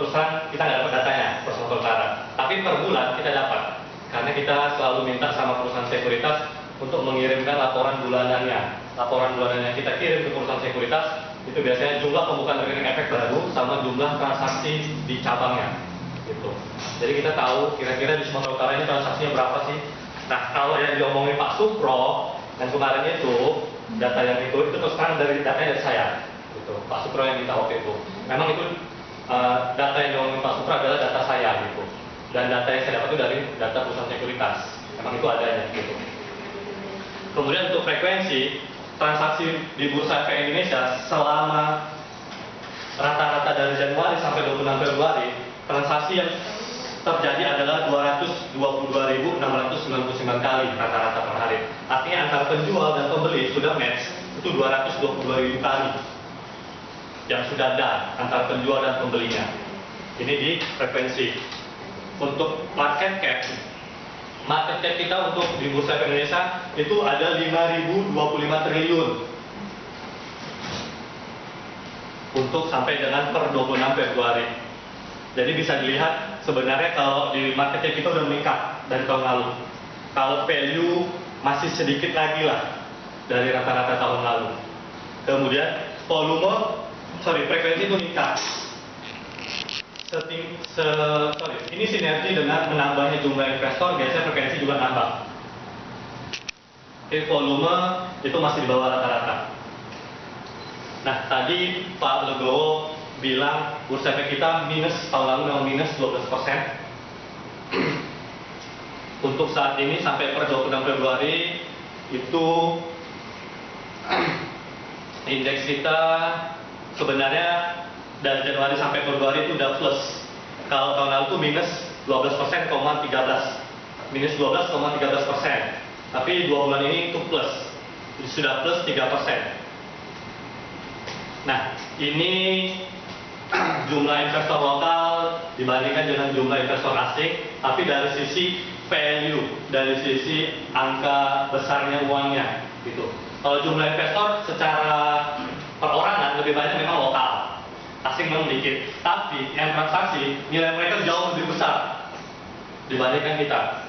terus terang kita nggak dapat datanya per sementara. Tapi per bulan kita dapat, karena kita selalu minta sama perusahaan sekuritas untuk mengirimkan laporan bulanannya. Laporan bulanannya kita kirim ke perusahaan sekuritas, itu biasanya jumlah pembukaan rekening efek baru sama jumlah transaksi di cabangnya. Gitu. Jadi kita tahu kira-kira di Sumatera Utara ini transaksinya berapa sih. Nah, kalau yang diomongin Pak Supro dan kemarin itu data yang itu terus terang dari datanya dari saya. Gitu. Pak Supro yang minta waktu itu. Memang itu data yang diomongin Pak Supro adalah data saya gitu. Dan data yang saya dapat itu dari data perusahaan sekuritas. Memang itu adanya gitu. Kemudian untuk frekuensi transaksi di Bursa Efek Indonesia selama rata-rata dari Januari sampai 26 Februari, transaksi yang terjadi adalah 222.699 kali rata-rata per hari. Artinya antara penjual dan pembeli sudah match, itu 222.000 kali yang sudah ada antara penjual dan pembelinya. Ini di frekuensi. Untuk market cap kita untuk di Bursa Efek Indonesia itu ada 5.025 triliun untuk sampai dengan per 26 Februari. Jadi bisa dilihat sebenarnya kalau di market cap kita udah meningkat dari tahun lalu. Kalau value masih sedikit lagi lah dari rata-rata tahun lalu. Kemudian frekuensi itu meningkat. Ini sinergi dengan menambahnya jumlah investor, biasanya frekuensi juga nambah. Oke, volume itu masih di bawah rata-rata. Nah, tadi Pak Legowo bilang bursa efek kita minus, tahun lalu memang minus 12%. Untuk saat ini sampai per 26 Februari itu indeks kita sebenarnya dari Januari sampai Februari itu udah plus. Kalau tahun lalu itu minus 12%,13. Minus 12,13%. Tapi 2 bulan ini itu plus. Sudah plus 3%. Nah, ini jumlah investor lokal dibandingkan dengan jumlah investor asing, tapi dari sisi value, dari sisi angka besarnya uangnya, gitu. Kalau jumlah investor secara perorangan lebih banyak memang lokal. Asing memang dikit, tapi yang transaksi nilai mereka jauh lebih besar dibandingkan kita.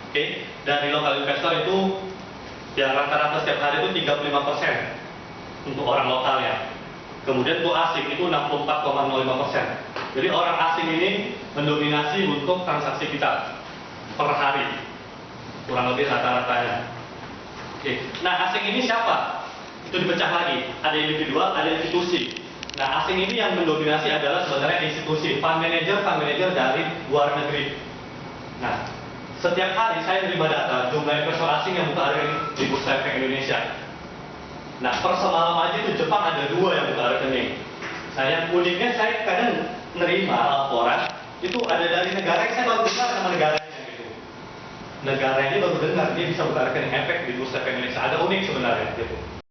Oke, dari lokal investor itu yang rata-rata setiap hari itu 35% untuk orang lokalnya. Kemudian untuk asing itu 64,05%. Jadi orang asing ini mendominasi untuk transaksi kita per hari, kurang lebih rata-ratanya. Oke, nah asing ini siapa? Itu dipecah lagi, ada individual, ada institusi. Nah, asing ini yang mendominasi adalah sebenarnya institusi, fund manager dari luar negeri. Nah, setiap hari saya menerima data jumlah investor asing yang buka rekening di Bursa Efek Indonesia. Nah, per semalam aja itu Jepang ada 2 yang buka rekening. Nah, yang uniknya saya kadang menerima laporan itu ada dari negara yang saya baru dengar nama negaranya gitu. Negara ini baru dengar dia bisa buka rekening efek di Bursa Efek Indonesia. Ada unik sebenarnya gitu.